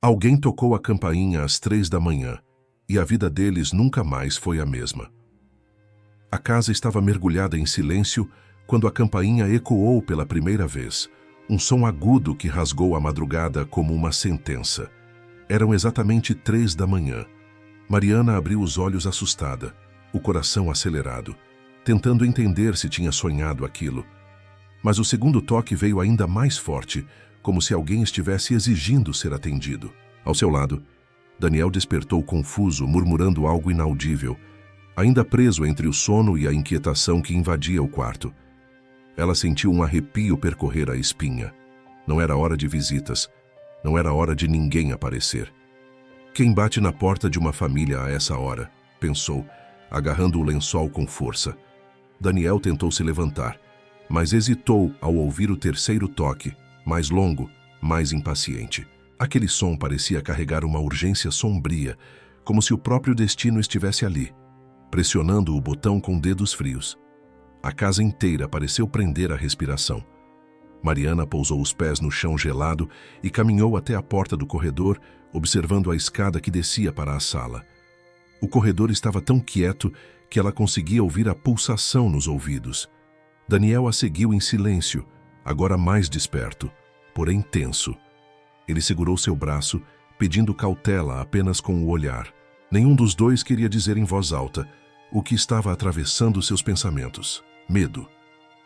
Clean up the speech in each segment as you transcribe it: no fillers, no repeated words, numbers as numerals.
Alguém tocou a campainha às 3 da manhã, e a vida deles nunca mais foi a mesma. A casa estava mergulhada em silêncio quando a campainha ecoou pela primeira vez, um som agudo que rasgou a madrugada como uma sentença. Eram exatamente 3 da manhã. Mariana abriu os olhos assustada, o coração acelerado, tentando entender se tinha sonhado aquilo. Mas o segundo toque veio ainda mais forte, como se alguém estivesse exigindo ser atendido. Ao seu lado, Daniel despertou confuso, murmurando algo inaudível, ainda preso entre o sono e a inquietação que invadia o quarto. Ela sentiu um arrepio percorrer a espinha. Não era hora de visitas. Não era hora de ninguém aparecer. Quem bate na porta de uma família a essa hora? Pensou, agarrando o lençol com força. Daniel tentou se levantar, mas hesitou ao ouvir o terceiro toque, mais longo, mais impaciente. Aquele som parecia carregar uma urgência sombria, como se o próprio destino estivesse ali, pressionando o botão com dedos frios. A casa inteira pareceu prender a respiração. Mariana pousou os pés no chão gelado e caminhou até a porta do corredor, observando a escada que descia para a sala. O corredor estava tão quieto que ela conseguia ouvir a pulsação nos ouvidos. Daniel a seguiu em silêncio, agora mais desperto, porém tenso. Ele segurou seu braço, pedindo cautela apenas com o olhar. Nenhum dos dois queria dizer em voz alta o que estava atravessando seus pensamentos. Medo.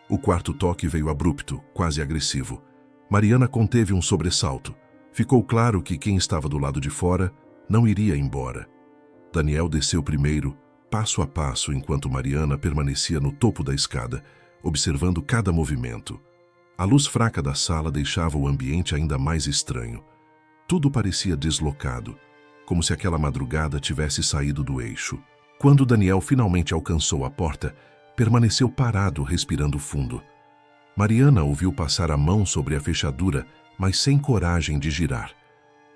O quarto toque veio abrupto, quase agressivo. Mariana conteve um sobressalto. Ficou claro que quem estava do lado de fora não iria embora. Daniel desceu primeiro, passo a passo, enquanto Mariana permanecia no topo da escada, observando cada movimento. A luz fraca da sala deixava o ambiente ainda mais estranho. Tudo parecia deslocado, como se aquela madrugada tivesse saído do eixo. Quando Daniel finalmente alcançou a porta, permaneceu parado, respirando fundo. Mariana ouviu passar a mão sobre a fechadura, mas sem coragem de girar.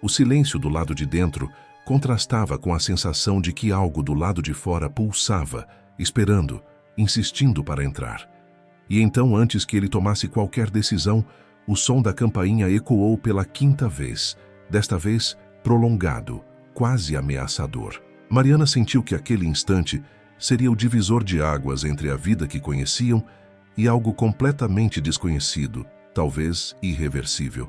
O silêncio do lado de dentro contrastava com a sensação de que algo do lado de fora pulsava, esperando, insistindo para entrar. E então, antes que ele tomasse qualquer decisão, o som da campainha ecoou pela 5ª vez, desta vez prolongado, quase ameaçador. Mariana sentiu que aquele instante seria o divisor de águas entre a vida que conheciam e algo completamente desconhecido, talvez irreversível.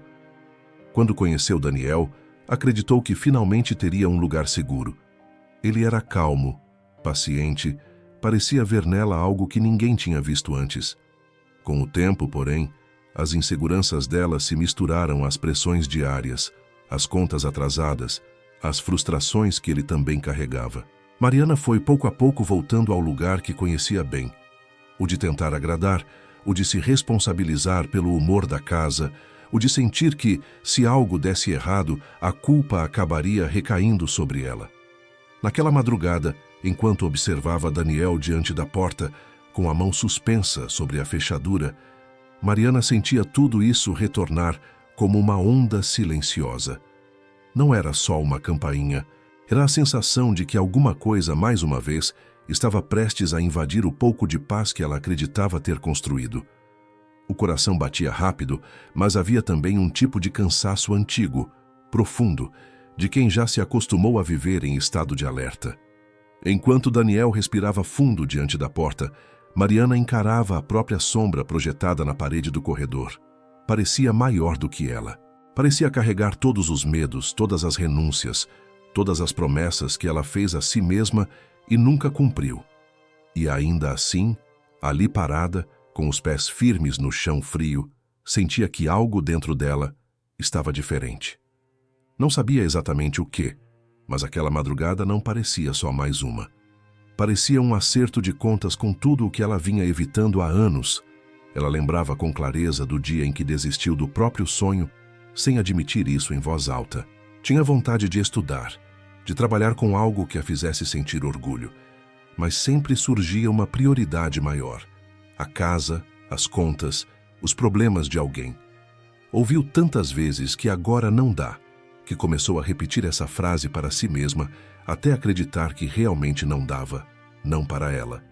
Quando conheceu Daniel, acreditou que finalmente teria um lugar seguro. Ele era calmo, paciente, parecia ver nela algo que ninguém tinha visto antes. Com o tempo, porém, as inseguranças dela se misturaram às pressões diárias, às contas atrasadas, às frustrações que ele também carregava. Mariana foi pouco a pouco voltando ao lugar que conhecia bem. O de tentar agradar, o de se responsabilizar pelo humor da casa, o de sentir que, se algo desse errado, a culpa acabaria recaindo sobre ela. Naquela madrugada, enquanto observava Daniel diante da porta, com a mão suspensa sobre a fechadura, Mariana sentia tudo isso retornar como uma onda silenciosa. Não era só uma campainha, era a sensação de que alguma coisa, mais uma vez, estava prestes a invadir o pouco de paz que ela acreditava ter construído. O coração batia rápido, mas havia também um tipo de cansaço antigo, profundo, de quem já se acostumou a viver em estado de alerta. Enquanto Daniel respirava fundo diante da porta, Mariana encarava a própria sombra projetada na parede do corredor. Parecia maior do que ela. Parecia carregar todos os medos, todas as renúncias, todas as promessas que ela fez a si mesma e nunca cumpriu. E ainda assim, ali parada, com os pés firmes no chão frio, sentia que algo dentro dela estava diferente. Não sabia exatamente o que, mas aquela madrugada não parecia só mais uma. Parecia um acerto de contas com tudo o que ela vinha evitando há anos. Ela lembrava com clareza do dia em que desistiu do próprio sonho, sem admitir isso em voz alta. Tinha vontade de estudar, de trabalhar com algo que a fizesse sentir orgulho, mas sempre surgia uma prioridade maior. A casa, as contas, os problemas de alguém. Ouviu tantas vezes que agora não dá, que começou a repetir essa frase para si mesma, até acreditar que realmente não dava, não para ela.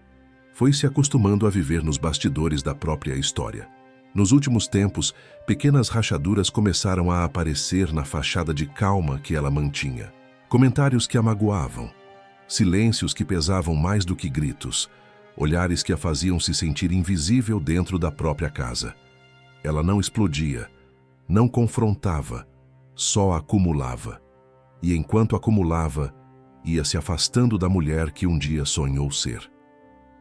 Foi se acostumando a viver nos bastidores da própria história. Nos últimos tempos, pequenas rachaduras começaram a aparecer na fachada de calma que ela mantinha. Comentários que a magoavam, silêncios que pesavam mais do que gritos, olhares que a faziam se sentir invisível dentro da própria casa. Ela não explodia, não confrontava, só acumulava. E enquanto acumulava, ia se afastando da mulher que um dia sonhou ser.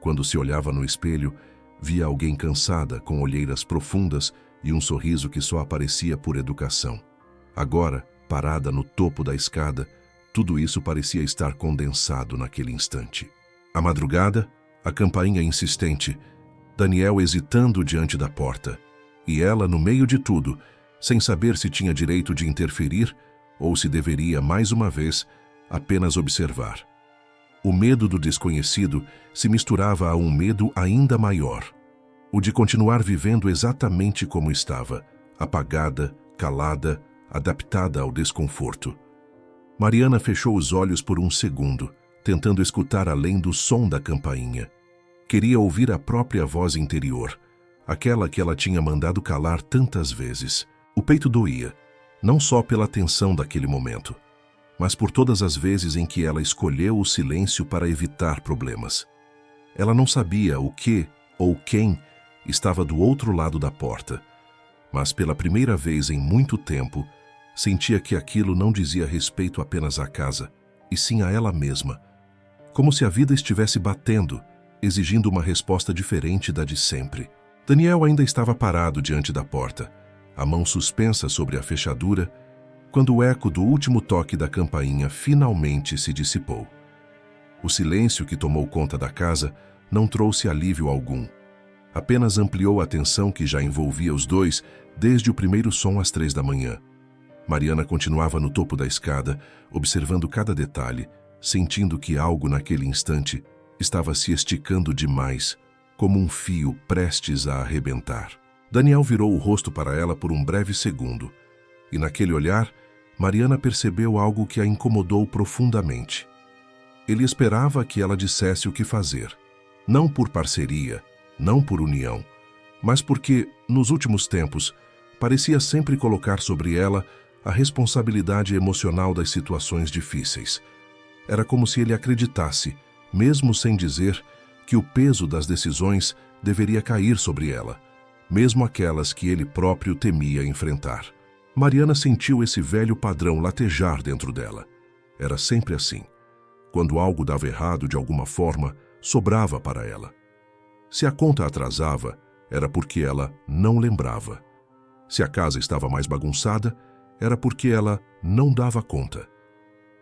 Quando se olhava no espelho, via alguém cansada, com olheiras profundas e um sorriso que só aparecia por educação. Agora, parada no topo da escada, tudo isso parecia estar condensado naquele instante. À madrugada, a campainha insistente, Daniel hesitando diante da porta, e ela no meio de tudo, sem saber se tinha direito de interferir ou se deveria, mais uma vez, apenas observar. O medo do desconhecido se misturava a um medo ainda maior, o de continuar vivendo exatamente como estava, apagada, calada, adaptada ao desconforto. Mariana fechou os olhos por um segundo, tentando escutar além do som da campainha. Queria ouvir a própria voz interior, aquela que ela tinha mandado calar tantas vezes. O peito doía, não só pela tensão daquele momento, mas por todas as vezes em que ela escolheu o silêncio para evitar problemas. Ela não sabia o que ou quem estava do outro lado da porta, mas pela primeira vez em muito tempo, sentia que aquilo não dizia respeito apenas à casa, e sim a ela mesma, como se a vida estivesse batendo, exigindo uma resposta diferente da de sempre. Daniel ainda estava parado diante da porta, a mão suspensa sobre a fechadura, quando o eco do último toque da campainha finalmente se dissipou. O silêncio que tomou conta da casa não trouxe alívio algum. Apenas ampliou a tensão que já envolvia os dois desde o primeiro som às 3 da manhã. Mariana continuava no topo da escada, observando cada detalhe, sentindo que algo naquele instante estava se esticando demais, como um fio prestes a arrebentar. Daniel virou o rosto para ela por um breve segundo, e naquele olhar, Mariana percebeu algo que a incomodou profundamente. Ele esperava que ela dissesse o que fazer, não por parceria, não por união, mas porque, nos últimos tempos, parecia sempre colocar sobre ela a responsabilidade emocional das situações difíceis. Era como se ele acreditasse, mesmo sem dizer, que o peso das decisões deveria cair sobre ela, mesmo aquelas que ele próprio temia enfrentar. Mariana sentiu esse velho padrão latejar dentro dela. Era sempre assim. Quando algo dava errado de alguma forma, sobrava para ela. Se a conta atrasava, era porque ela não lembrava. Se a casa estava mais bagunçada, era porque ela não dava conta.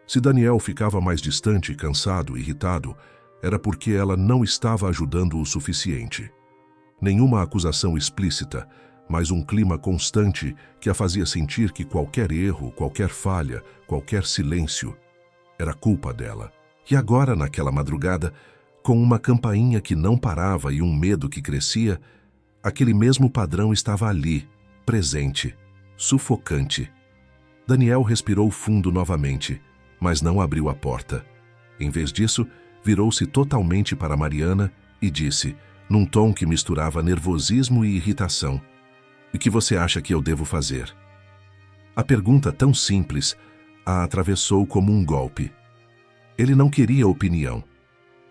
Se Daniel ficava mais distante, cansado, irritado, era porque ela não estava ajudando o suficiente. Nenhuma acusação explícita, mas um clima constante que a fazia sentir que qualquer erro, qualquer falha, qualquer silêncio era culpa dela. E agora, naquela madrugada, com uma campainha que não parava e um medo que crescia, aquele mesmo padrão estava ali, presente, sufocante. Daniel respirou fundo novamente, mas não abriu a porta. Em vez disso, virou-se totalmente para Mariana e disse, num tom que misturava nervosismo e irritação: "O que você acha que eu devo fazer?" A pergunta tão simples a atravessou como um golpe. Ele não queria opinião.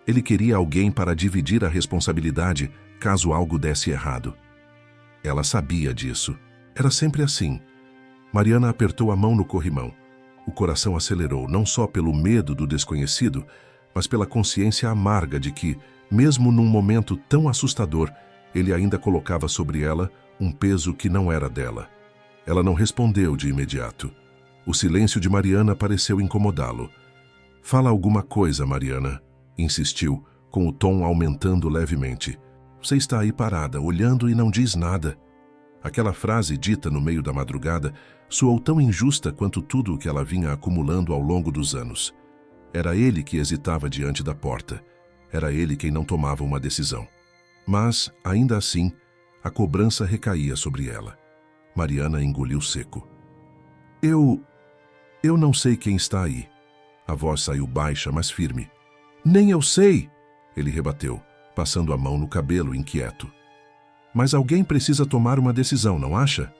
Ele queria alguém para dividir a responsabilidade caso algo desse errado. Ela sabia disso. Era sempre assim. Mariana apertou a mão no corrimão. O coração acelerou, não só pelo medo do desconhecido, mas pela consciência amarga de que, mesmo num momento tão assustador, ele ainda colocava sobre ela um peso que não era dela. Ela não respondeu de imediato. O silêncio de Mariana pareceu incomodá-lo. "Fala alguma coisa, Mariana", insistiu, com o tom aumentando levemente. "Você está aí parada, olhando e não diz nada." Aquela frase dita no meio da madrugada soou tão injusta quanto tudo o que ela vinha acumulando ao longo dos anos. Era ele que hesitava diante da porta. Era ele quem não tomava uma decisão. Mas, ainda assim, a cobrança recaía sobre ela. Mariana engoliu seco. Eu não sei quem está aí." A voz saiu baixa, mas firme. "Nem eu sei!" Ele rebateu, passando a mão no cabelo inquieto. Mas alguém precisa tomar uma decisão, não acha?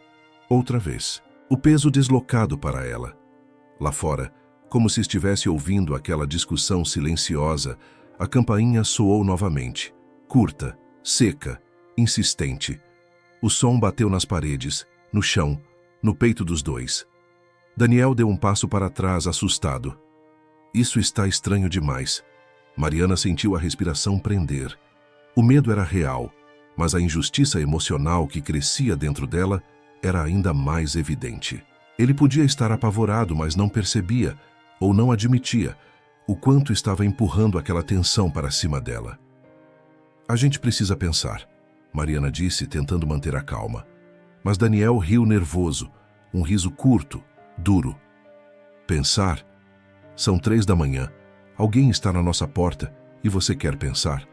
Outra vez. O peso deslocado para ela. Lá fora, como se estivesse ouvindo aquela discussão silenciosa, a campainha soou novamente. Curta, seca, insistente. O som bateu nas paredes, no chão, no peito dos dois. Daniel deu um passo para trás, assustado. Isso está estranho demais. Mariana sentiu a respiração prender. O medo era real, mas a injustiça emocional que crescia dentro dela era ainda mais evidente. Ele podia estar apavorado, mas não percebia, ou não admitia, o quanto estava empurrando aquela tensão para cima dela. A gente precisa pensar, Mariana disse, tentando manter a calma. Mas Daniel riu nervoso, um riso curto, duro. Pensar? São 3 da manhã. Alguém está na nossa porta e você quer pensar?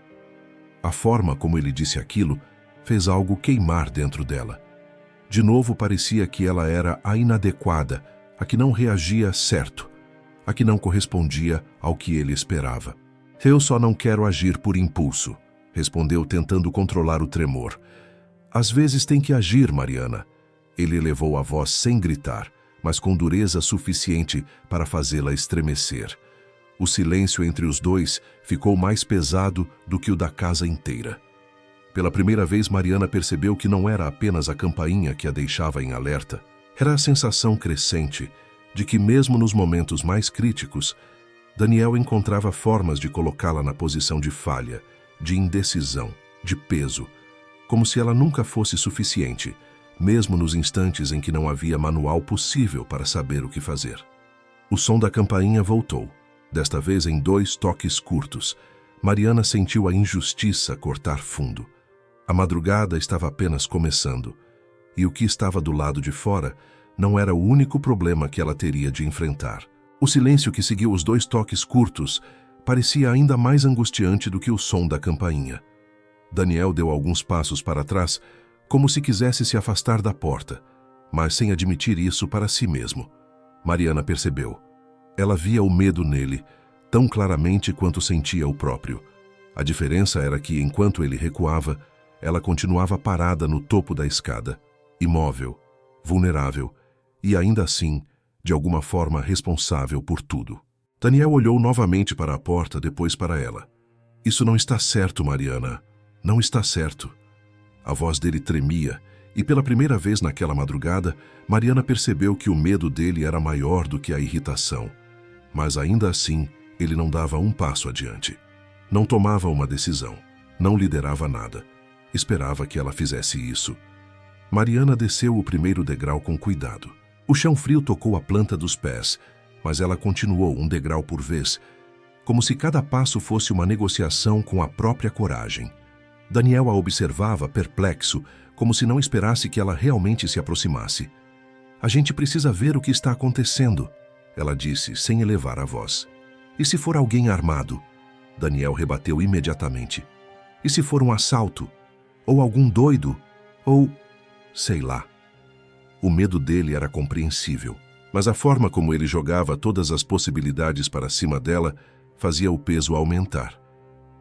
A forma como ele disse aquilo fez algo queimar dentro dela. De novo parecia que ela era a inadequada, a que não reagia certo, a que não correspondia ao que ele esperava. Eu só não quero agir por impulso, respondeu tentando controlar o tremor. Às vezes tem que agir, Mariana. Ele elevou a voz sem gritar, mas com dureza suficiente para fazê-la estremecer. O silêncio entre os dois ficou mais pesado do que o da casa inteira. Pela primeira vez, Mariana percebeu que não era apenas a campainha que a deixava em alerta. Era a sensação crescente de que, mesmo nos momentos mais críticos, Daniel encontrava formas de colocá-la na posição de falha, de indecisão, de peso, como se ela nunca fosse suficiente, mesmo nos instantes em que não havia manual possível para saber o que fazer. O som da campainha voltou, desta vez em 2 toques curtos. Mariana sentiu a injustiça cortar fundo. A madrugada estava apenas começando, e o que estava do lado de fora não era o único problema que ela teria de enfrentar. O silêncio que seguiu os 2 toques curtos parecia ainda mais angustiante do que o som da campainha. Daniel deu alguns passos para trás, como se quisesse se afastar da porta, mas sem admitir isso para si mesmo. Mariana percebeu. Ela via o medo nele, tão claramente quanto sentia o próprio. A diferença era que, enquanto ele recuava, ela continuava parada no topo da escada, imóvel, vulnerável e, ainda assim, de alguma forma responsável por tudo. Daniel olhou novamente para a porta, depois para ela. Isso não está certo, Mariana. Não está certo. A voz dele tremia, e pela primeira vez naquela madrugada, Mariana percebeu que o medo dele era maior do que a irritação. Mas ainda assim, ele não dava um passo adiante. Não tomava uma decisão. Não liderava nada. Esperava que ela fizesse isso. Mariana desceu o primeiro degrau com cuidado. O chão frio tocou a planta dos pés, mas ela continuou um degrau por vez, como se cada passo fosse uma negociação com a própria coragem. Daniel a observava, perplexo, como se não esperasse que ela realmente se aproximasse. A gente precisa ver o que está acontecendo, ela disse, sem elevar a voz. E se for alguém armado? Daniel rebateu imediatamente. E se for um assalto? Ou algum doido? Ou... sei lá. O medo dele era compreensível, mas a forma como ele jogava todas as possibilidades para cima dela fazia o peso aumentar.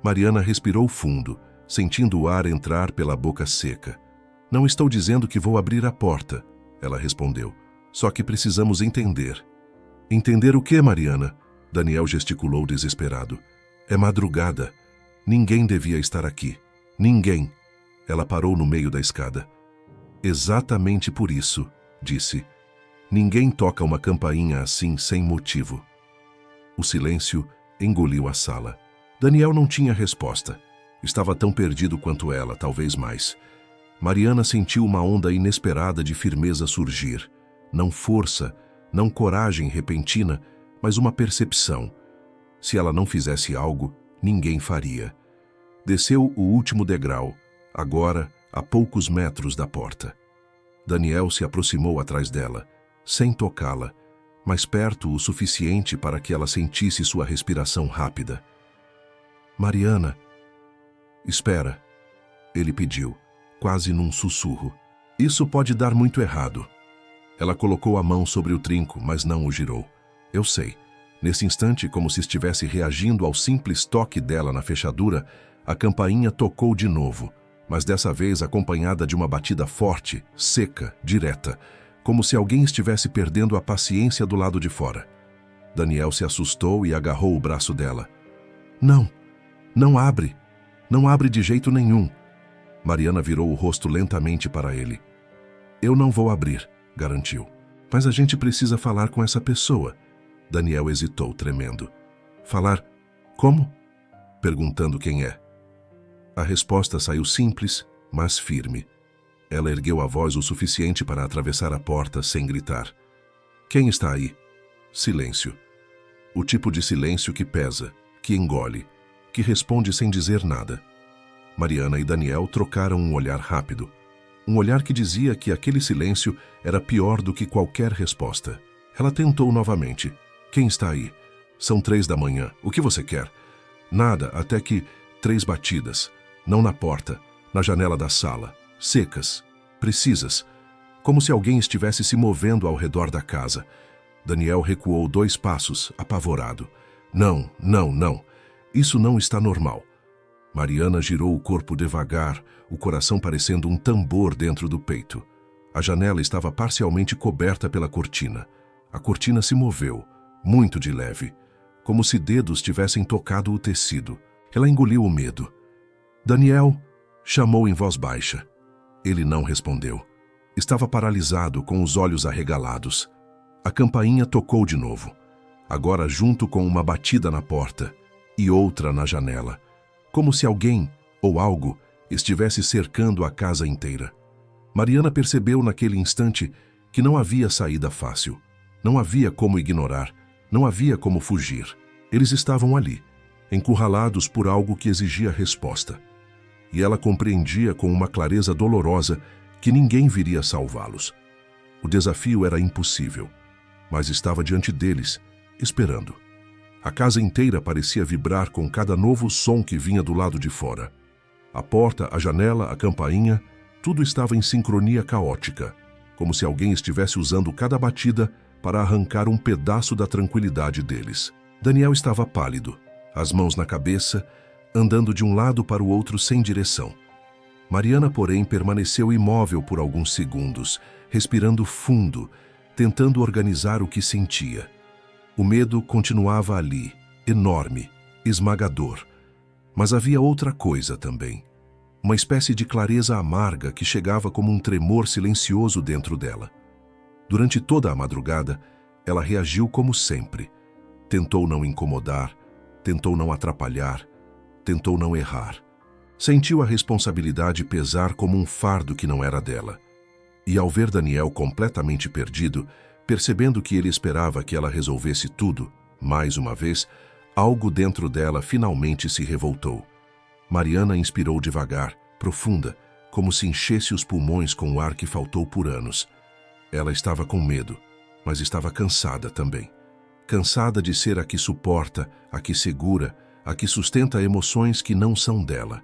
Mariana respirou fundo, sentindo o ar entrar pela boca seca. Não estou dizendo que vou abrir a porta, ela respondeu. Só que precisamos entender. Entender o quê, Mariana? Daniel gesticulou desesperado. É madrugada. Ninguém devia estar aqui. Ninguém. Ela parou no meio da escada. Exatamente por isso, disse. Ninguém toca uma campainha assim sem motivo. O silêncio engoliu a sala. Daniel não tinha resposta. Estava tão perdido quanto ela, talvez mais. Mariana sentiu uma onda inesperada de firmeza surgir. Não força, não coragem repentina, mas uma percepção. Se ela não fizesse algo, ninguém faria. Desceu o último degrau, agora a poucos metros da porta. Daniel se aproximou atrás dela, sem tocá-la, mas perto o suficiente para que ela sentisse sua respiração rápida. Mariana... Espera, ele pediu, quase num sussurro. Isso pode dar muito errado. Ela colocou a mão sobre o trinco, mas não o girou. Eu sei. Nesse instante, como se estivesse reagindo ao simples toque dela na fechadura, a campainha tocou de novo, mas dessa vez acompanhada de uma batida forte, seca, direta, como se alguém estivesse perdendo a paciência do lado de fora. Daniel se assustou e agarrou o braço dela. Não, não abre. Não abre de jeito nenhum. Mariana virou o rosto lentamente para ele. Eu não vou abrir, garantiu. Mas a gente precisa falar com essa pessoa. Daniel hesitou, tremendo. Falar? Como? Perguntando quem é. A resposta saiu simples, mas firme. Ela ergueu a voz o suficiente para atravessar a porta sem gritar. Quem está aí? Silêncio. O tipo de silêncio que pesa, que engole, que responde sem dizer nada. Mariana e Daniel trocaram um olhar rápido. Um olhar que dizia que aquele silêncio era pior do que qualquer resposta. Ela tentou novamente. Quem está aí? São 3 da manhã. O que você quer? Nada, até que 3 batidas. Não na porta, na janela da sala. Secas, precisas. Como se alguém estivesse se movendo ao redor da casa. Daniel recuou 2 passos, apavorado. Não, não, não. Isso não está normal. Mariana girou o corpo devagar, o coração parecendo um tambor dentro do peito. A janela estava parcialmente coberta pela cortina. A cortina se moveu, muito de leve, como se dedos tivessem tocado o tecido. Ela engoliu o medo. Daniel, chamou em voz baixa. Ele não respondeu. Estava paralisado, com os olhos arregalados. A campainha tocou de novo, agora junto com uma batida na porta e outra na janela, como se alguém ou algo estivesse cercando a casa inteira. Mariana percebeu naquele instante que não havia saída fácil. Não havia como ignorar, não havia como fugir. Eles estavam ali, encurralados por algo que exigia resposta. E ela compreendia com uma clareza dolorosa que ninguém viria salvá-los. O desafio era impossível, mas estava diante deles, esperando. A casa inteira parecia vibrar com cada novo som que vinha do lado de fora. A porta, a janela, a campainha, tudo estava em sincronia caótica, como se alguém estivesse usando cada batida para arrancar um pedaço da tranquilidade deles. Daniel estava pálido, as mãos na cabeça, andando de um lado para o outro sem direção. Mariana, porém, permaneceu imóvel por alguns segundos, respirando fundo, tentando organizar o que sentia. O medo continuava ali, enorme, esmagador. Mas havia outra coisa também. Uma espécie de clareza amarga que chegava como um tremor silencioso dentro dela. Durante toda a madrugada, ela reagiu como sempre. Tentou não incomodar, tentou não atrapalhar, tentou não errar. Sentiu a responsabilidade pesar como um fardo que não era dela. E ao ver Daniel completamente perdido, percebendo que ele esperava que ela resolvesse tudo, mais uma vez, algo dentro dela finalmente se revoltou. Mariana inspirou devagar, profunda, como se enchesse os pulmões com o ar que faltou por anos. Ela estava com medo, mas estava cansada também. Cansada de ser a que suporta, a que segura, a que sustenta emoções que não são dela.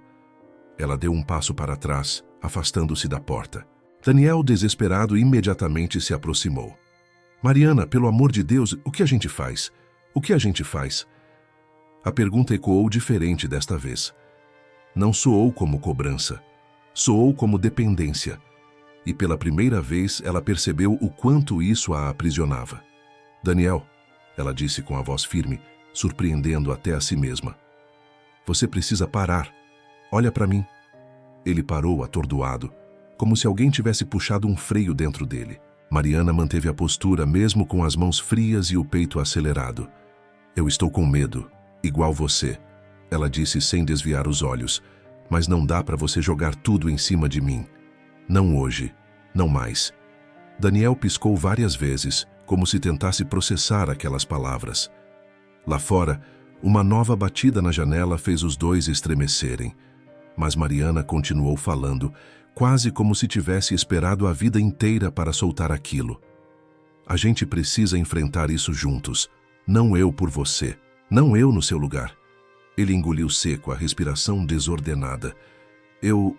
Ela deu um passo para trás, afastando-se da porta. Daniel, desesperado, imediatamente se aproximou. Mariana, pelo amor de Deus, o que a gente faz? O que a gente faz? A pergunta ecoou diferente desta vez. Não soou como cobrança, soou como dependência. E pela primeira vez ela percebeu o quanto isso a aprisionava. Daniel, ela disse com a voz firme, surpreendendo até a si mesma. Você precisa parar. Olha para mim. Ele parou, atordoado, como se alguém tivesse puxado um freio dentro dele. Mariana manteve a postura mesmo com as mãos frias e o peito acelerado. Eu estou com medo, igual você, ela disse sem desviar os olhos, mas não dá para você jogar tudo em cima de mim. Não hoje, não mais. Daniel piscou várias vezes, como se tentasse processar aquelas palavras. Lá fora, uma nova batida na janela fez os dois estremecerem, mas Mariana continuou falando, quase como se tivesse esperado a vida inteira para soltar aquilo. A gente precisa enfrentar isso juntos, não eu por você, não eu no seu lugar. Ele engoliu seco, a respiração desordenada. Eu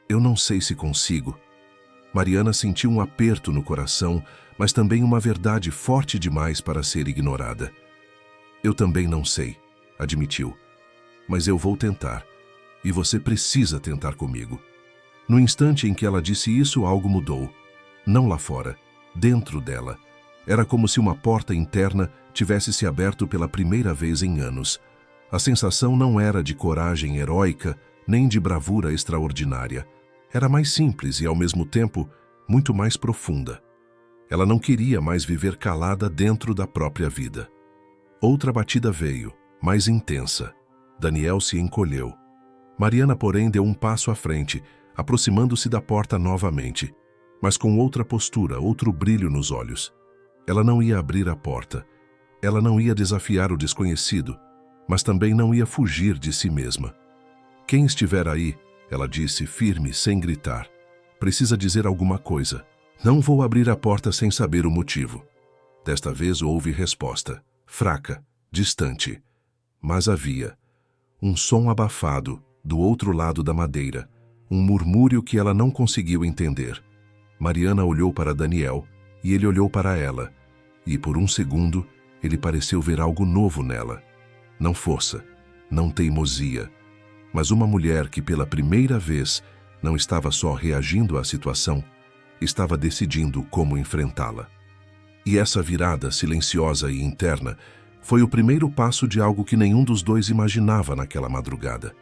não sei se consigo. Mariana sentiu um aperto no coração, mas também uma verdade forte demais para ser ignorada. Eu também não sei, admitiu. Mas eu vou tentar. E você precisa tentar comigo. No instante em que ela disse isso, algo mudou. Não lá fora, dentro dela. Era como se uma porta interna tivesse se aberto pela primeira vez em anos. A sensação não era de coragem heróica, nem de bravura extraordinária. Era mais simples e, ao mesmo tempo, muito mais profunda. Ela não queria mais viver calada dentro da própria vida. Outra batida veio, mais intensa. Daniel se encolheu. Mariana, porém, deu um passo à frente, aproximando-se da porta novamente, mas com outra postura, outro brilho nos olhos. Ela não ia abrir a porta. Ela não ia desafiar o desconhecido, mas também não ia fugir de si mesma. Quem estiver aí, ela disse, firme, sem gritar, precisa dizer alguma coisa. Não vou abrir a porta sem saber o motivo. Desta vez houve resposta, fraca, distante. Mas havia um som abafado do outro lado da madeira, um murmúrio que ela não conseguiu entender. Mariana olhou para Daniel e ele olhou para ela, e por um segundo ele pareceu ver algo novo nela. Não força, não teimosia, mas uma mulher que pela primeira vez não estava só reagindo à situação, estava decidindo como enfrentá-la. E essa virada silenciosa e interna foi o primeiro passo de algo que nenhum dos dois imaginava naquela madrugada.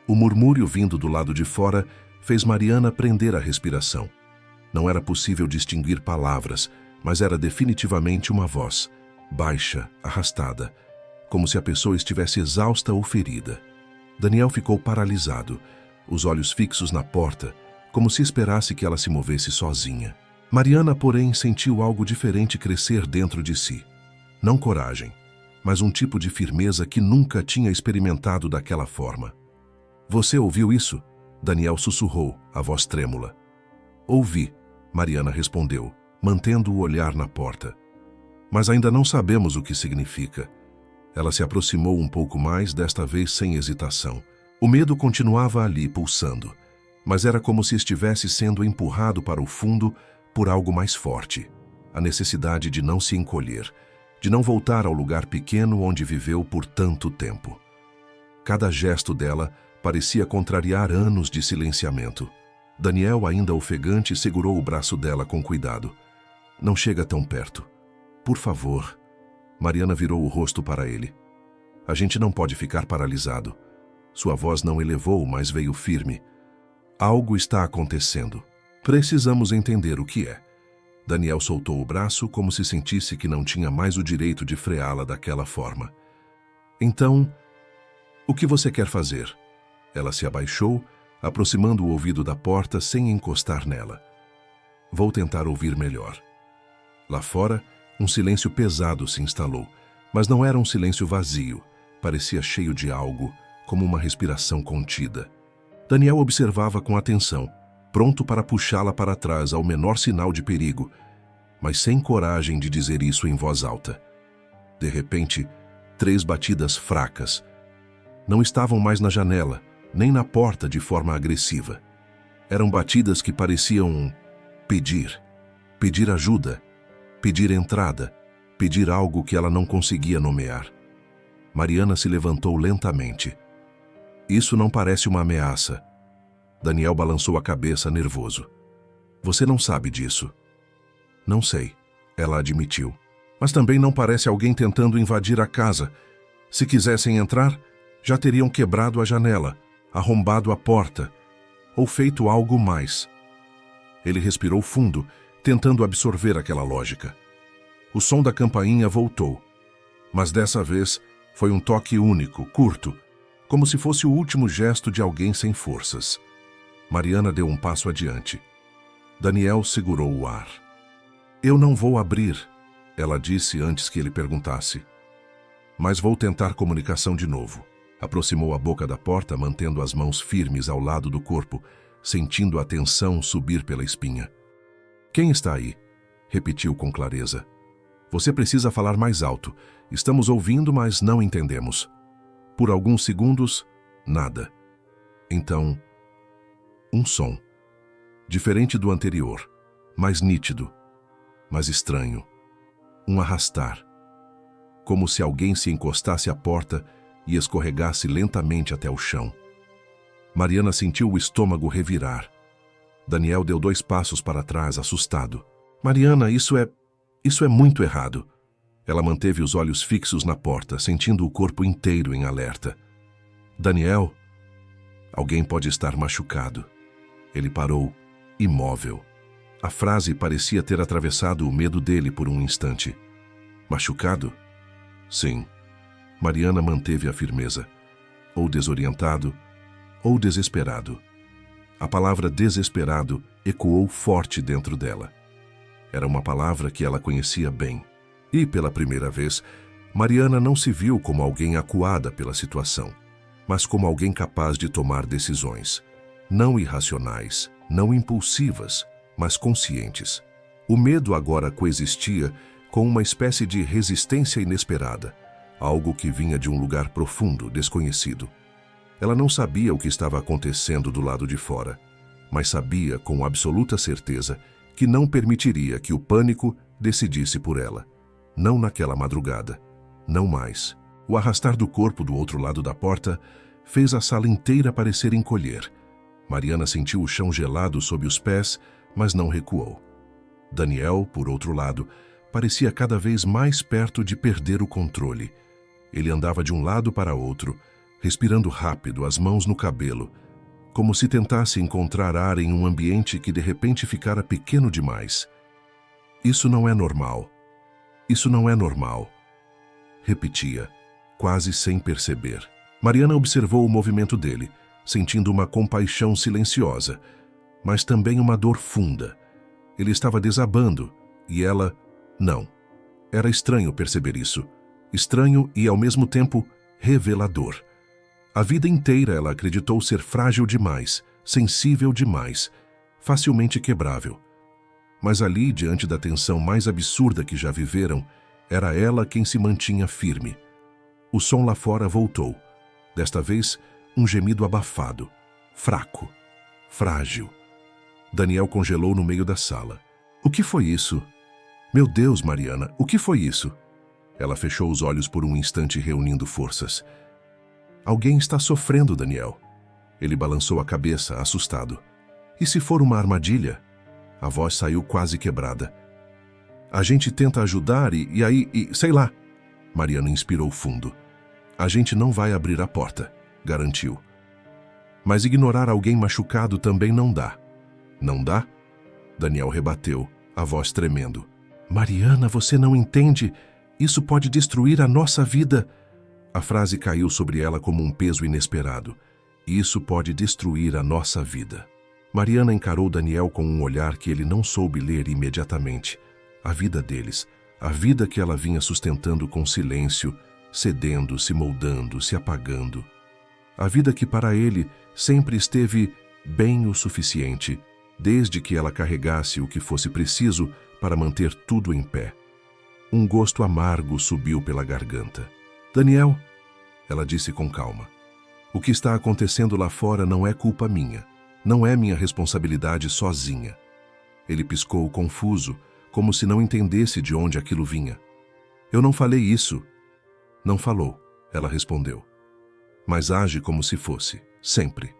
O murmúrio vindo do lado de fora fez Mariana prender a respiração. Não era possível distinguir palavras, mas era definitivamente uma voz, baixa, arrastada, como se a pessoa estivesse exausta ou ferida. Daniel ficou paralisado, os olhos fixos na porta, como se esperasse que ela se movesse sozinha. Mariana, porém, sentiu algo diferente crescer dentro de si. Não coragem, mas um tipo de firmeza que nunca tinha experimentado daquela forma. Você ouviu isso? Daniel sussurrou, a voz trêmula. Ouvi, Mariana respondeu, mantendo o olhar na porta. Mas ainda não sabemos o que significa. Ela se aproximou um pouco mais, desta vez sem hesitação. O medo continuava ali, pulsando, mas era como se estivesse sendo empurrado para o fundo por algo mais forte. A necessidade de não se encolher, de não voltar ao lugar pequeno onde viveu por tanto tempo. Cada gesto dela parecia contrariar anos de silenciamento. Daniel, ainda ofegante, segurou o braço dela com cuidado. Não chega tão perto. Por favor. Mariana virou o rosto para ele. A gente não pode ficar paralisado. Sua voz não elevou, mas veio firme. Algo está acontecendo. Precisamos entender o que é. Daniel soltou o braço como se sentisse que não tinha mais o direito de freá-la daquela forma. Então, o que você quer fazer? Ela se abaixou, aproximando o ouvido da porta sem encostar nela. Vou tentar ouvir melhor. Lá fora, um silêncio pesado se instalou, mas não era um silêncio vazio. Parecia cheio de algo, como uma respiração contida. Daniel observava com atenção, pronto para puxá-la para trás ao menor sinal de perigo, mas sem coragem de dizer isso em voz alta. De repente, 3 batidas fracas. Não estavam mais na janela, nem na porta de forma agressiva. Eram batidas que pareciam pedir ajuda, pedir entrada, pedir algo que ela não conseguia nomear. Mariana se levantou lentamente. Isso não parece uma ameaça. Daniel balançou a cabeça, nervoso. Você não sabe disso. Não sei, ela admitiu. Mas também não parece alguém tentando invadir a casa. Se quisessem entrar, já teriam quebrado a janela, arrombado a porta, ou feito algo mais. Ele respirou fundo, tentando absorver aquela lógica. O som da campainha voltou, mas dessa vez foi um toque único, curto, como se fosse o último gesto de alguém sem forças. Mariana deu um passo adiante. Daniel segurou o ar. Eu não vou abrir, ela disse antes que ele perguntasse. Mas vou tentar comunicação de novo. Aproximou a boca da porta, mantendo as mãos firmes ao lado do corpo, sentindo a tensão subir pela espinha. Quem está aí? Repetiu com clareza. Você precisa falar mais alto. Estamos ouvindo, mas não entendemos. Por alguns segundos, nada. Então, um som. Diferente do anterior, mais nítido, mais estranho. Um arrastar. Como se alguém se encostasse à porta e escorregasse lentamente até o chão. Mariana sentiu o estômago revirar. Daniel deu 2 passos para trás, assustado. Mariana, isso é muito errado. Ela manteve os olhos fixos na porta, sentindo o corpo inteiro em alerta. Daniel, alguém pode estar machucado. Ele parou, imóvel. A frase parecia ter atravessado o medo dele por um instante. Machucado? Sim. Mariana manteve a firmeza. Ou desorientado, ou desesperado. A palavra desesperado ecoou forte dentro dela. Era uma palavra que ela conhecia bem. E, pela primeira vez, Mariana não se viu como alguém acuada pela situação, mas como alguém capaz de tomar decisões. Não irracionais, não impulsivas, mas conscientes. O medo agora coexistia com uma espécie de resistência inesperada, algo que vinha de um lugar profundo, desconhecido. Ela não sabia o que estava acontecendo do lado de fora, mas sabia com absoluta certeza que não permitiria que o pânico decidisse por ela. Não naquela madrugada. Não mais. O arrastar do corpo do outro lado da porta fez a sala inteira parecer encolher. Mariana sentiu o chão gelado sob os pés, mas não recuou. Daniel, por outro lado, parecia cada vez mais perto de perder o controle. Ele andava de um lado para outro, respirando rápido, as mãos no cabelo, como se tentasse encontrar ar em um ambiente que de repente ficara pequeno demais. Isso não é normal. Isso não é normal. Repetia, quase sem perceber. Mariana observou o movimento dele, sentindo uma compaixão silenciosa, mas também uma dor funda. Ele estava desabando, e ela, não. Era estranho perceber isso. Estranho e, ao mesmo tempo, revelador. A vida inteira ela acreditou ser frágil demais, sensível demais, facilmente quebrável. Mas ali, diante da tensão mais absurda que já viveram, era ela quem se mantinha firme. O som lá fora voltou. Desta vez, um gemido abafado, fraco, frágil. Daniel congelou no meio da sala. O que foi isso? Meu Deus, Mariana, o que foi isso? Ela fechou os olhos por um instante, reunindo forças. Alguém está sofrendo, Daniel. Ele balançou a cabeça, assustado. E se for uma armadilha? A voz saiu quase quebrada. A gente tenta ajudar sei lá. Mariana inspirou fundo. A gente não vai abrir a porta, garantiu. Mas ignorar alguém machucado também não dá. Não dá? Daniel rebateu, a voz tremendo. Mariana, você não entende. Isso pode destruir a nossa vida. A frase caiu sobre ela como um peso inesperado. Isso pode destruir a nossa vida. Mariana encarou Daniel com um olhar que ele não soube ler imediatamente. A vida deles, a vida que ela vinha sustentando com silêncio, cedendo, se moldando, se apagando. A vida que para ele sempre esteve bem o suficiente, desde que ela carregasse o que fosse preciso para manter tudo em pé. Um gosto amargo subiu pela garganta. Daniel, ela disse com calma, o que está acontecendo lá fora não é culpa minha. Não é minha responsabilidade sozinha. Ele piscou, confuso, como se não entendesse de onde aquilo vinha. Eu não falei isso. Não falou, ela respondeu. Mas age como se fosse, sempre.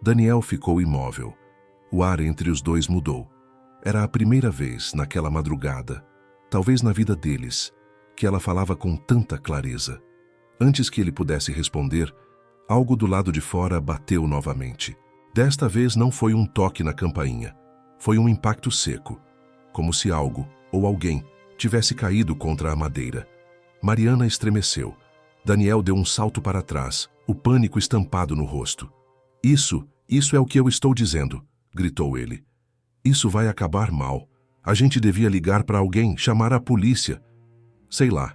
Daniel ficou imóvel. O ar entre os dois mudou. Era a primeira vez, naquela madrugada, talvez na vida deles, que ela falava com tanta clareza. Antes que ele pudesse responder, algo do lado de fora bateu novamente. Desta vez não foi um toque na campainha. Foi um impacto seco, como se algo, ou alguém, tivesse caído contra a madeira. Mariana estremeceu. Daniel deu um salto para trás, o pânico estampado no rosto. Isso é o que eu estou dizendo, gritou ele. Isso vai acabar mal. A gente devia ligar para alguém, chamar a polícia. Sei lá.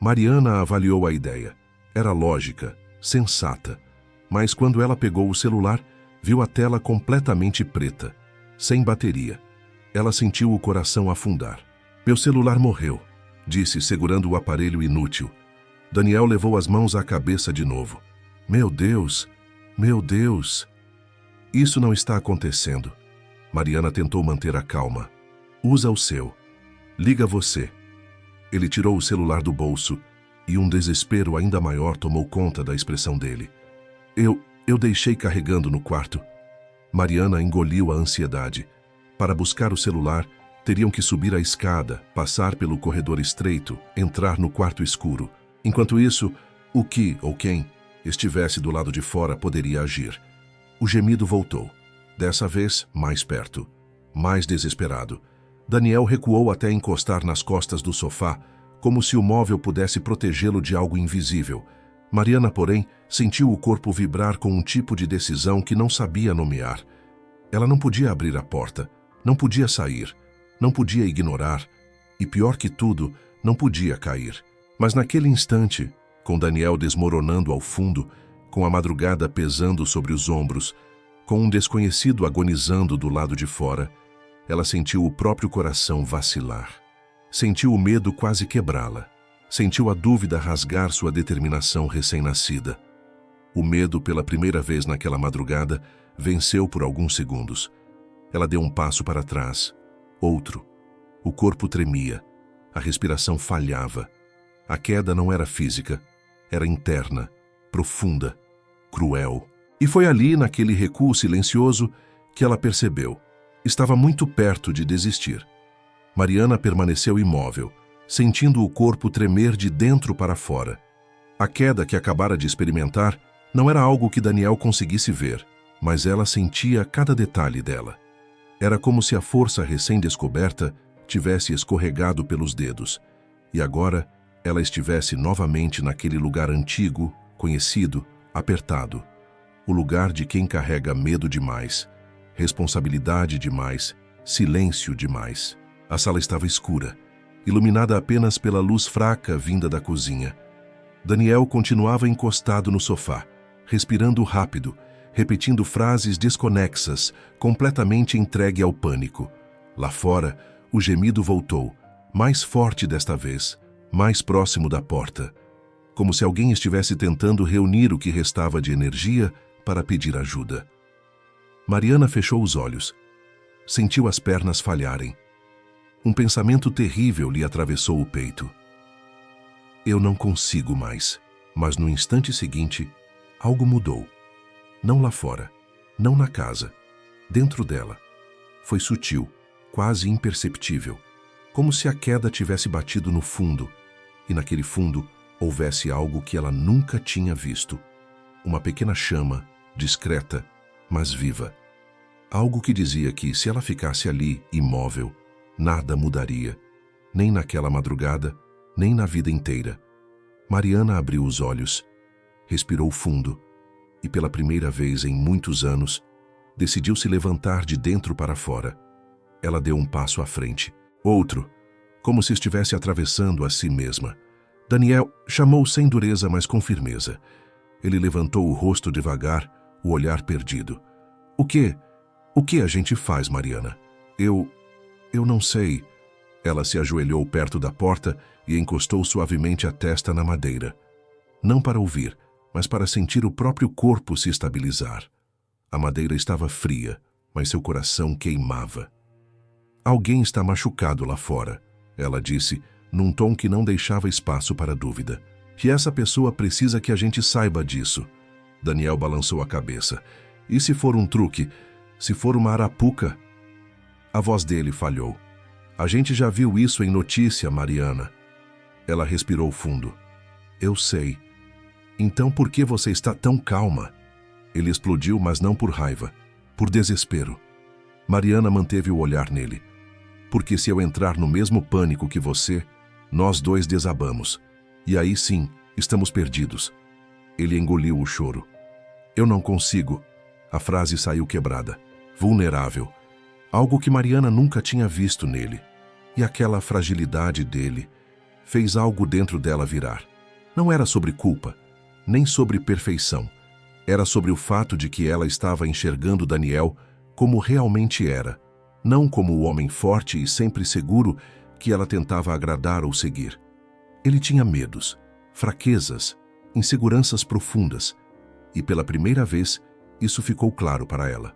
Mariana avaliou a ideia. Era lógica, sensata. Mas quando ela pegou o celular, viu a tela completamente preta, sem bateria. Ela sentiu o coração afundar. Meu celular morreu, disse, segurando o aparelho inútil. Daniel levou as mãos à cabeça de novo. Meu Deus! Meu Deus! Isso não está acontecendo. Mariana tentou manter a calma. Usa o seu. Liga você. Ele tirou o celular do bolso e um desespero ainda maior tomou conta da expressão dele. Eu deixei carregando no quarto. Mariana engoliu a ansiedade. Para buscar o celular, teriam que subir a escada, passar pelo corredor estreito, entrar no quarto escuro. Enquanto isso, o que ou quem estivesse do lado de fora poderia agir. O gemido voltou. Dessa vez, mais perto. Mais desesperado. Daniel recuou até encostar nas costas do sofá, como se o móvel pudesse protegê-lo de algo invisível. Mariana, porém, sentiu o corpo vibrar com um tipo de decisão que não sabia nomear. Ela não podia abrir a porta, não podia sair, não podia ignorar e, pior que tudo, não podia cair. Mas naquele instante, com Daniel desmoronando ao fundo, com a madrugada pesando sobre os ombros, com um desconhecido agonizando do lado de fora, ela sentiu o próprio coração vacilar. Sentiu o medo quase quebrá-la. Sentiu a dúvida rasgar sua determinação recém-nascida. O medo, pela primeira vez naquela madrugada, venceu por alguns segundos. Ela deu um passo para trás, outro. O corpo tremia, a respiração falhava. A queda não era física, era interna, profunda, cruel. E foi ali, naquele recuo silencioso, que ela percebeu. Estava muito perto de desistir. Mariana permaneceu imóvel, sentindo o corpo tremer de dentro para fora. A queda que acabara de experimentar não era algo que Daniel conseguisse ver, mas ela sentia cada detalhe dela. Era como se a força recém-descoberta tivesse escorregado pelos dedos, e agora ela estivesse novamente naquele lugar antigo, conhecido, apertado. O lugar de quem carrega medo demais, responsabilidade demais, silêncio demais. A sala estava escura, iluminada apenas pela luz fraca vinda da cozinha. Daniel continuava encostado no sofá, respirando rápido, repetindo frases desconexas, completamente entregue ao pânico. Lá fora, o gemido voltou, mais forte desta vez, mais próximo da porta, como se alguém estivesse tentando reunir o que restava de energia para pedir ajuda. Mariana fechou os olhos. Sentiu as pernas falharem. Um pensamento terrível lhe atravessou o peito. Eu não consigo mais. Mas no instante seguinte, algo mudou. Não lá fora, não na casa, dentro dela. Foi sutil, quase imperceptível, como se a queda tivesse batido no fundo, e naquele fundo houvesse algo que ela nunca tinha visto. Uma pequena chama, discreta, mas viva. Algo que dizia que, se ela ficasse ali, imóvel, nada mudaria, nem naquela madrugada, nem na vida inteira. Mariana abriu os olhos, respirou fundo e, pela primeira vez em muitos anos, decidiu se levantar de dentro para fora. Ela deu um passo à frente, outro, como se estivesse atravessando a si mesma. Daniel chamou sem dureza, mas com firmeza. Ele levantou o rosto devagar, o olhar perdido. O que a gente faz, Mariana? Eu não sei. Ela se ajoelhou perto da porta e encostou suavemente a testa na madeira. Não para ouvir, mas para sentir o próprio corpo se estabilizar. A madeira estava fria, mas seu coração queimava. Alguém está machucado lá fora, ela disse, num tom que não deixava espaço para dúvida. E essa pessoa precisa que a gente saiba disso. Daniel balançou a cabeça. E se for um truque? Se for uma arapuca? A voz dele falhou. A gente já viu isso em notícia, Mariana. Ela respirou fundo. Eu sei. Então por que você está tão calma? Ele explodiu, mas não por raiva, por desespero. Mariana manteve o olhar nele. Porque se eu entrar no mesmo pânico que você, nós dois desabamos. E aí sim, estamos perdidos. Ele engoliu o choro. Eu não consigo. A frase saiu quebrada. Vulnerável. Algo que Mariana nunca tinha visto nele. E aquela fragilidade dele fez algo dentro dela virar. Não era sobre culpa, nem sobre perfeição. Era sobre o fato de que ela estava enxergando Daniel como realmente era, não como o homem forte e sempre seguro que ela tentava agradar ou seguir. Ele tinha medos, fraquezas, inseguranças profundas, e pela primeira vez isso ficou claro para ela.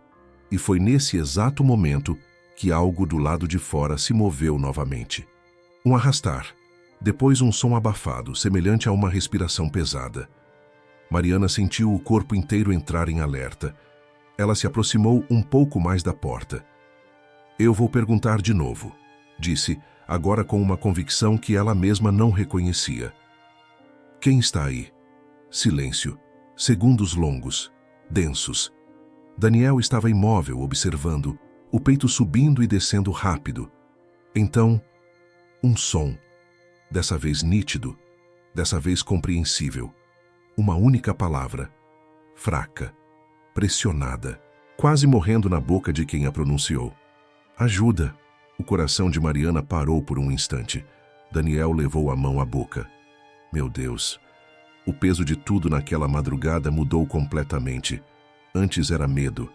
E foi nesse exato momento que algo do lado de fora se moveu novamente. Um arrastar, depois um som abafado, semelhante a uma respiração pesada. Mariana sentiu o corpo inteiro entrar em alerta. Ela se aproximou um pouco mais da porta. Eu vou perguntar de novo, disse, agora com uma convicção que ela mesma não reconhecia. Quem está aí? Silêncio. Segundos longos, densos. Daniel estava imóvel, observando, o peito subindo e descendo rápido. Então, um som, dessa vez nítido, dessa vez compreensível. Uma única palavra, fraca, pressionada, quase morrendo na boca de quem a pronunciou. Ajuda! O coração de Mariana parou por um instante. Daniel levou a mão à boca. Meu Deus! O peso de tudo naquela madrugada mudou completamente. Antes era medo.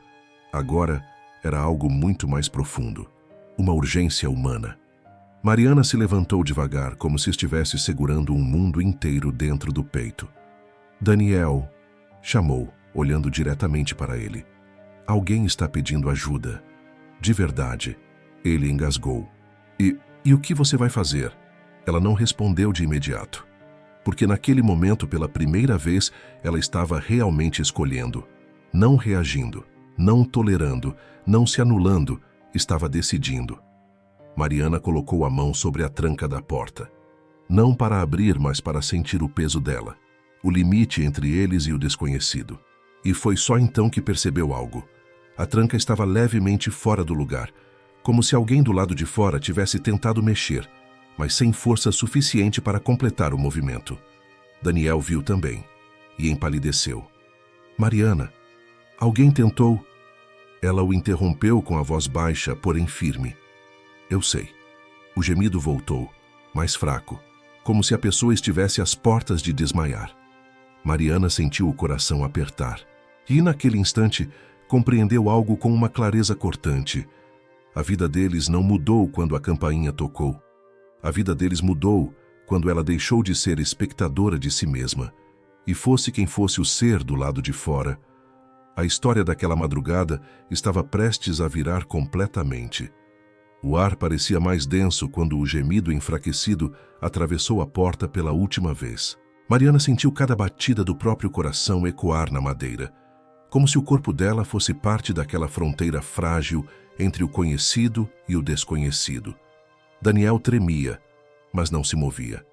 Agora era algo muito mais profundo. Uma urgência humana. Mariana se levantou devagar, como se estivesse segurando um mundo inteiro dentro do peito. Daniel, chamou, olhando diretamente para ele. Alguém está pedindo ajuda. De verdade. Ele engasgou. E o que você vai fazer? Ela não respondeu de imediato. Porque naquele momento, pela primeira vez, ela estava realmente escolhendo. Não reagindo, não tolerando, não se anulando, estava decidindo. Mariana colocou a mão sobre a tranca da porta. Não para abrir, mas para sentir o peso dela. O limite entre eles e o desconhecido. E foi só então que percebeu algo. A tranca estava levemente fora do lugar, como se alguém do lado de fora tivesse tentado mexer, mas sem força suficiente para completar o movimento. Daniel viu também, e empalideceu. Mariana, alguém tentou... Ela o interrompeu com a voz baixa, porém firme. Eu sei. O gemido voltou, mais fraco, como se a pessoa estivesse às portas de desmaiar. Mariana sentiu o coração apertar, e naquele instante compreendeu algo com uma clareza cortante. A vida deles não mudou quando a campainha tocou. A vida deles mudou quando ela deixou de ser espectadora de si mesma, e fosse quem fosse o ser do lado de fora. A história daquela madrugada estava prestes a virar completamente. O ar parecia mais denso quando o gemido enfraquecido atravessou a porta pela última vez. Mariana sentiu cada batida do próprio coração ecoar na madeira, como se o corpo dela fosse parte daquela fronteira frágil entre o conhecido e o desconhecido. Daniel tremia, mas não se movia.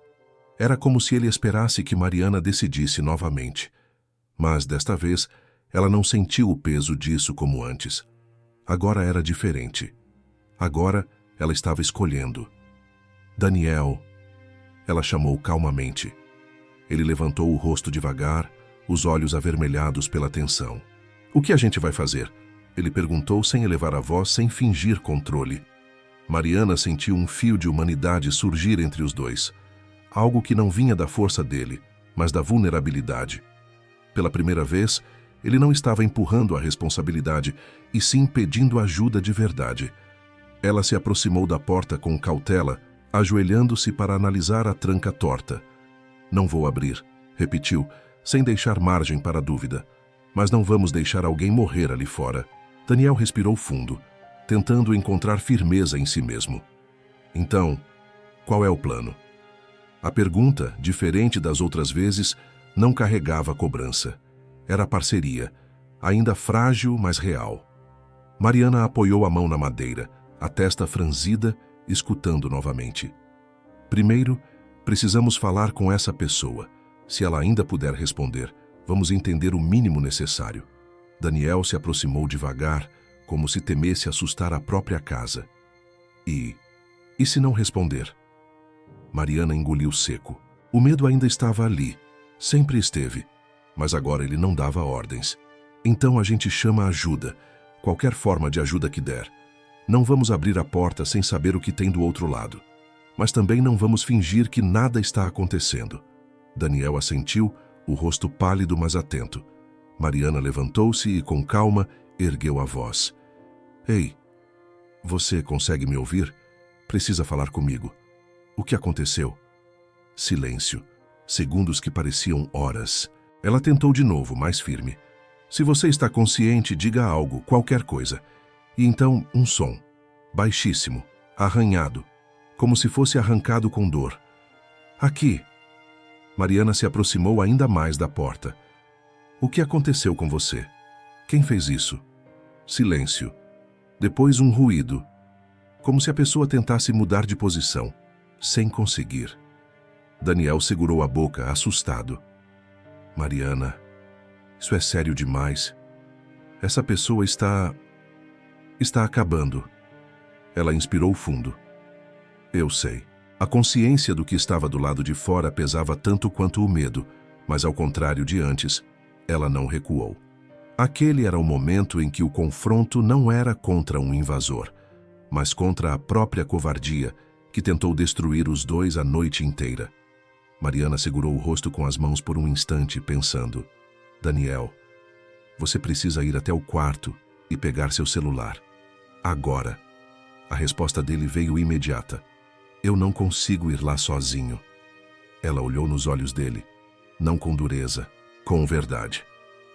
Era como se ele esperasse que Mariana decidisse novamente. Mas, desta vez, ela não sentiu o peso disso como antes. Agora era diferente. Agora ela estava escolhendo. Daniel, ela chamou calmamente. Ele levantou o rosto devagar, os olhos avermelhados pela tensão. O que a gente vai fazer? Ele perguntou sem elevar a voz, sem fingir controle. Mariana sentiu um fio de humanidade surgir entre os dois. Algo que não vinha da força dele, mas da vulnerabilidade. Pela primeira vez, ele não estava empurrando a responsabilidade, e sim pedindo ajuda de verdade. Ela se aproximou da porta com cautela, ajoelhando-se para analisar a tranca torta. Não vou abrir, repetiu, sem deixar margem para dúvida. Mas não vamos deixar alguém morrer ali fora. Daniel respirou fundo, tentando encontrar firmeza em si mesmo. Então, qual é o plano? A pergunta, diferente das outras vezes, não carregava cobrança. Era parceria, ainda frágil, mas real. Mariana apoiou a mão na madeira, a testa franzida, escutando novamente. Primeiro, precisamos falar com essa pessoa. Se ela ainda puder responder, vamos entender o mínimo necessário. Daniel se aproximou devagar, como se temesse assustar a própria casa. E se não responder? Mariana engoliu seco. O medo ainda estava ali, sempre esteve, mas agora ele não dava ordens. Então a gente chama ajuda, qualquer forma de ajuda que der. Não vamos abrir a porta sem saber o que tem do outro lado. Mas também não vamos fingir que nada está acontecendo. Daniel assentiu, o rosto pálido mas atento. Mariana levantou-se e, com calma, ergueu a voz. Ei, você consegue me ouvir? Precisa falar comigo. O que aconteceu? Silêncio. Segundos que pareciam horas. Ela tentou de novo, mais firme. Se você está consciente, diga algo, qualquer coisa. E então um som, baixíssimo, arranhado, como se fosse arrancado com dor. Aqui. Mariana se aproximou ainda mais da porta. O que aconteceu com você? Quem fez isso? Silêncio. Depois um ruído, como se a pessoa tentasse mudar de posição, sem conseguir. Daniel segurou a boca, assustado. Mariana, isso é sério demais. Essa pessoa está acabando. Ela inspirou fundo. Eu sei. A consciência do que estava do lado de fora pesava tanto quanto o medo, mas ao contrário de antes, ela não recuou. Aquele era o momento em que o confronto não era contra um invasor, mas contra a própria covardia que tentou destruir os dois a noite inteira. Mariana segurou o rosto com as mãos por um instante, pensando: Daniel, você precisa ir até o quarto e pegar seu celular. Agora. A resposta dele veio imediata. Eu não consigo ir lá sozinho. Ela olhou nos olhos dele, não com dureza, com verdade.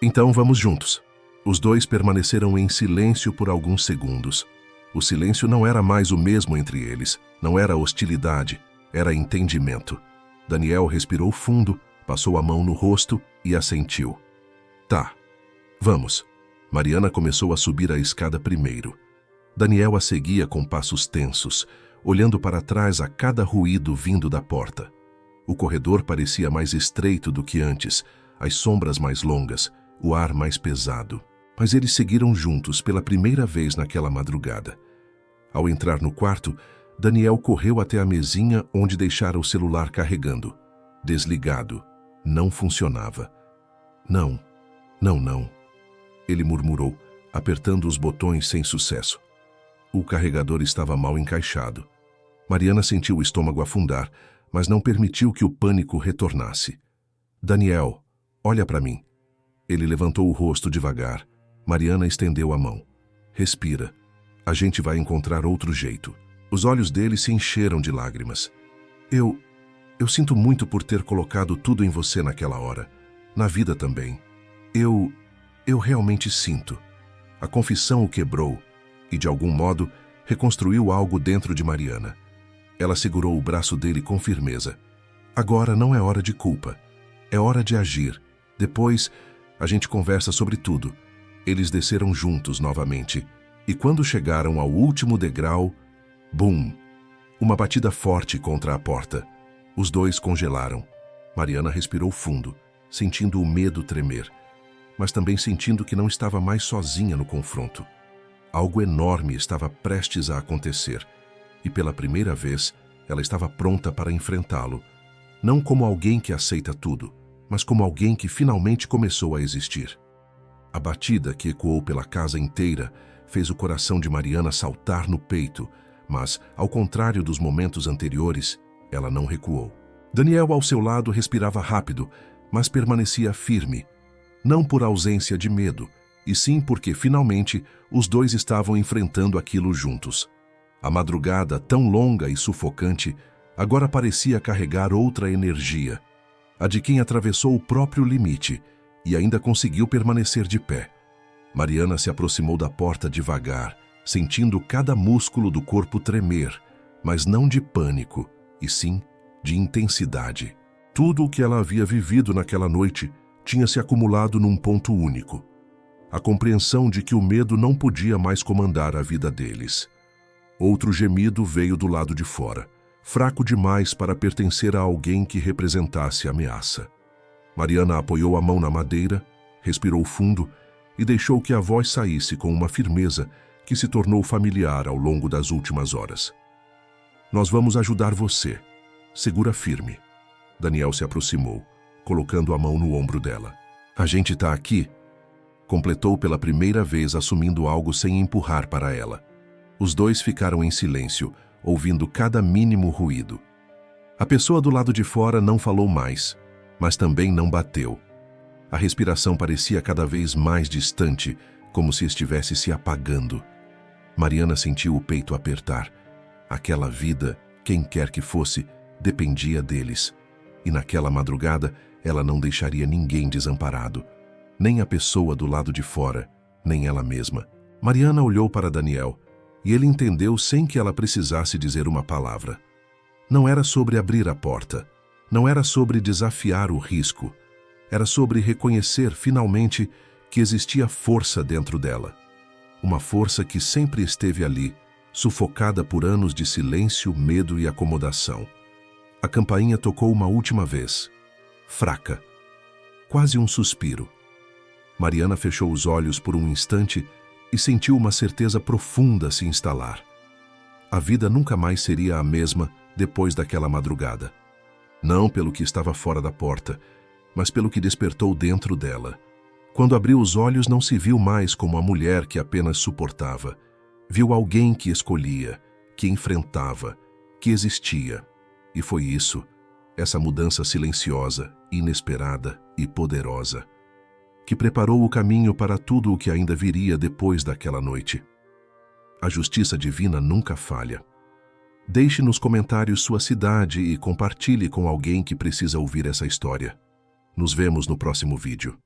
Então vamos juntos. Os dois permaneceram em silêncio por alguns segundos. O silêncio não era mais o mesmo entre eles. Não era hostilidade, era entendimento. Daniel respirou fundo, passou a mão no rosto e assentiu. Tá, vamos. Mariana começou a subir a escada primeiro. Daniel a seguia com passos tensos, olhando para trás a cada ruído vindo da porta. O corredor parecia mais estreito do que antes, as sombras mais longas, o ar mais pesado. Mas eles seguiram juntos pela primeira vez naquela madrugada. Ao entrar no quarto, Daniel correu até a mesinha onde deixara o celular carregando. Desligado. Não funcionava. Não. Ele murmurou, apertando os botões sem sucesso. O carregador estava mal encaixado. Mariana sentiu o estômago afundar, mas não permitiu que o pânico retornasse. Daniel, olha para mim. Ele levantou o rosto devagar. Mariana estendeu a mão. Respira. A gente vai encontrar outro jeito. Os olhos dele se encheram de lágrimas. Eu sinto muito por ter colocado tudo em você naquela hora. Na vida também. Eu realmente sinto. A confissão o quebrou e, de algum modo, reconstruiu algo dentro de Mariana. Ela segurou o braço dele com firmeza. Agora não é hora de culpa. É hora de agir. Depois, a gente conversa sobre tudo. Eles desceram juntos novamente. E quando chegaram ao último degrau, bum! Uma batida forte contra a porta. Os dois congelaram. Mariana respirou fundo, sentindo o medo tremer, mas também sentindo que não estava mais sozinha no confronto. Algo enorme estava prestes a acontecer, e pela primeira vez ela estava pronta para enfrentá-lo, não como alguém que aceita tudo, mas como alguém que finalmente começou a existir. A batida que ecoou pela casa inteira fez o coração de Mariana saltar no peito, mas, ao contrário dos momentos anteriores, ela não recuou. Daniel, ao seu lado, respirava rápido, mas permanecia firme, não por ausência de medo, e sim porque, finalmente, os dois estavam enfrentando aquilo juntos. A madrugada, tão longa e sufocante, agora parecia carregar outra energia, a de quem atravessou o próprio limite e ainda conseguiu permanecer de pé. Mariana se aproximou da porta devagar, sentindo cada músculo do corpo tremer, mas não de pânico, e sim de intensidade. Tudo o que ela havia vivido naquela noite tinha se acumulado num ponto único. A compreensão de que o medo não podia mais comandar a vida deles. Outro gemido veio do lado de fora, fraco demais para pertencer a alguém que representasse ameaça. Mariana apoiou a mão na madeira, respirou fundo e deixou que a voz saísse com uma firmeza que se tornou familiar ao longo das últimas horas. Nós vamos ajudar você. Segura firme. Daniel se aproximou, colocando a mão no ombro dela. A gente tá aqui, completou pela primeira vez, assumindo algo sem empurrar para ela. Os dois ficaram em silêncio, ouvindo cada mínimo ruído. A pessoa do lado de fora não falou mais, mas também não bateu. A respiração parecia cada vez mais distante, como se estivesse se apagando. Mariana sentiu o peito apertar. Aquela vida, quem quer que fosse, dependia deles. E naquela madrugada, ela não deixaria ninguém desamparado. Nem a pessoa do lado de fora, nem ela mesma. Mariana olhou para Daniel, e ele entendeu sem que ela precisasse dizer uma palavra. Não era sobre abrir a porta. Não era sobre desafiar o risco. Era sobre reconhecer, finalmente, que existia força dentro dela. uma força que sempre esteve ali, sufocada por anos de silêncio, medo e acomodação. A campainha tocou uma última vez, fraca, quase um suspiro. Mariana fechou os olhos por um instante e sentiu uma certeza profunda se instalar. A vida nunca mais seria a mesma depois daquela madrugada. Não pelo que estava fora da porta, mas pelo que despertou dentro dela. Quando abriu os olhos, não se viu mais como a mulher que apenas suportava. Viu alguém que escolhia, que enfrentava, que existia. E foi isso, essa mudança silenciosa, inesperada e poderosa, que preparou o caminho para tudo o que ainda viria depois daquela noite. A justiça divina nunca falha. Deixe nos comentários sua cidade e compartilhe com alguém que precisa ouvir essa história. Nos vemos no próximo vídeo.